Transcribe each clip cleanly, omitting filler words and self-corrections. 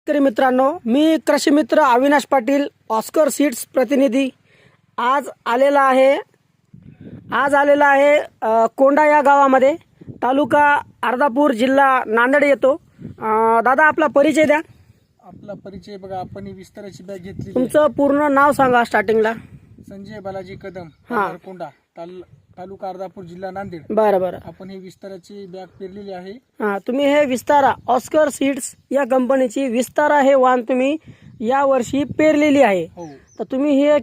शेतकरी मित्रांनो, मी कृषी मित्र अविनाश पाटील, ऑस्कर सीड्स प्रतिनिधी आज आलेला आहे कोंडा या गावामध्ये, तालुका अर्धापूर, जिल्हा नांदेड येतो। दादा, आपला परिचय द्या। आपला परिचय बघा, आपण ही विस्ताराची बॅग घेतली। तुमचं पूर्ण नाव सांगा स्टार्टिंगला। संजय बालाजी कदम, कोंडा, तालुका अर्धापूर, जिल्हा नांदेड। बरं। आपण ही विस्ताराची बॅग पेरलेली आहे। तुम्ही हे विस्तारा ऑस्कर सीड्स या कंपनीची विस्तारा हे वाण तुम्ही या वर्षी पेरलेली आहे। हो। तर तुम्ही हे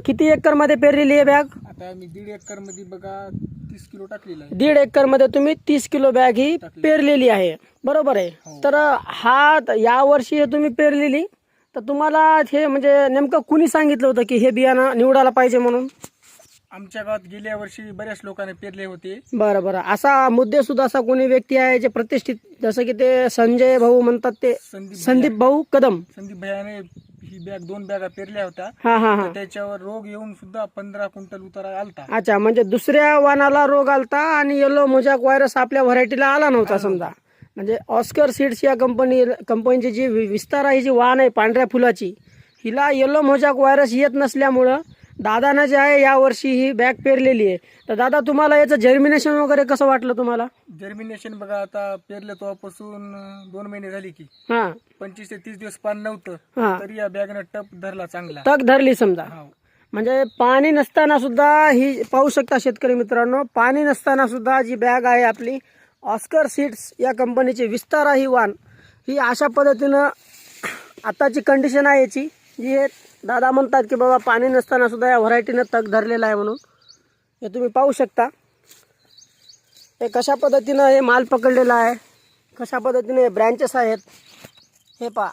किती एकर मध्ये पेरलेली आहे बॅग? आता मी 1.5 एकर मध्ये बघा 30 किलो टाकलेला आहे। 1.5 एकर मध्ये तुम्ही 30 किलो बॅग ही पेरलेली आहे, बरोबर आहे। तर हा या वर्षी हे तुम्ही पेरलेली, तर तुम्हाला हे म्हणजे नेमकं कुणी सांगितलं होतं की हे बियाणं निवडायला पाहिजे म्हणून? आमच्या गावात गेल्या वर्षी बऱ्याच लोकांनी पेरले होते। बरं। असा मुद्दे सुद्धा असा कोणी व्यक्ती आहे जे प्रतिष्ठित, जसं की ते संजय भाऊ म्हणतात, ते संदीप भाऊ कदम, संदीप भैयाने ही बॅग 2 बॅगा पेरल्या होत्या। हा। त्याच्यावर रोग येऊन सुद्धा 15 क्विंटल उतारा आलता। अच्छा, म्हणजे दुसऱ्या वाणाला रोग आलता आणि येलो मोजॅक व्हायरस आपल्या व्हरायटीला आला नव्हता समजा। म्हणजे ऑस्कर सीड्स या कंपनीची जी विस्तारा ही जी वाण आहे पांढऱ्या फुलाची, हिला येलो मोजॅक व्हायरस येत नसल्यामुळं दादानं जे आहे या वर्षी ही बॅग पेरलेली आहे। तर दादा, तुम्हाला याचं जर्मिनेशन वगैरे कसं वाटलं तुम्हाला? जर्मिनेशन बघा, आता पेरलं तेव्हापासून 2 महिने झाले की 25 ते 30 दिवस पाणी नव्हतं, तरी या बॅगनं टप धरला, चांगला तग धरली समजा। म्हणजे पाणी नसताना सुद्धा ही पाहू शकता शेतकरी मित्रांनो, पाणी नसताना सुद्धा जी बॅग आहे आपली ऑस्कर सीड्स या कंपनीची विस्तारा ही वाण, ही अशा पद्धतीनं आताची कंडिशन आहे याची, जी हे दादा म्हणतात की बाबा पाणी नसताना सुद्धा या व्हरायटीनं तग धरलेला आहे म्हणून। हे तुम्ही पाहू शकता हे कशा पद्धतीनं हे माल पकडलेला आहे, कशा पद्धतीने ब्रँचेस आहेत, हे पहा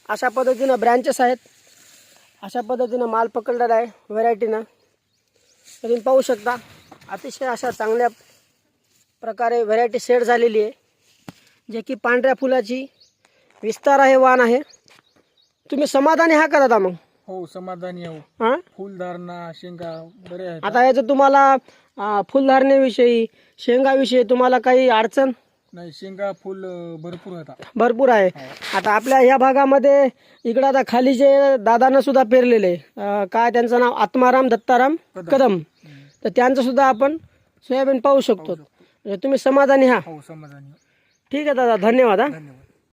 अशा पद्धतीनं ब्रँचेस आहेत, अशा पद्धतीनं माल पकडलेला आहे व्हरायटीनं। तुम्ही पाहू शकता अतिशय अशा चांगल्या प्रकारे व्हरायटी सेट झालेली आहे, जे की पांढऱ्या फुलाची विस्तारा हे वाण आहे। तुम्ही समाधानी हा का दादा? मग हो, समाधानी आहो। फुलधारणा, शेंगा बरे आहेत। आता याचं तुम्हाला फुलधारणेविषयी, शेंगाविषयी तुम्हाला काही अडचण नाही? शेंगा फुल भरपूर आहे। आता आपल्या ह्या भागामध्ये इकडं आता खाली जे दादानं सुद्धा पेरलेले, काय त्यांचं नाव, आत्माराम दत्ताराम कदम, तर त्यांचं सुद्धा आपण सोयाबीन पाहू शकतो। तुम्ही समाधानी हा? हो, समाधानी। ठीक आहे दादा, धन्यवाद। धन्यवाद।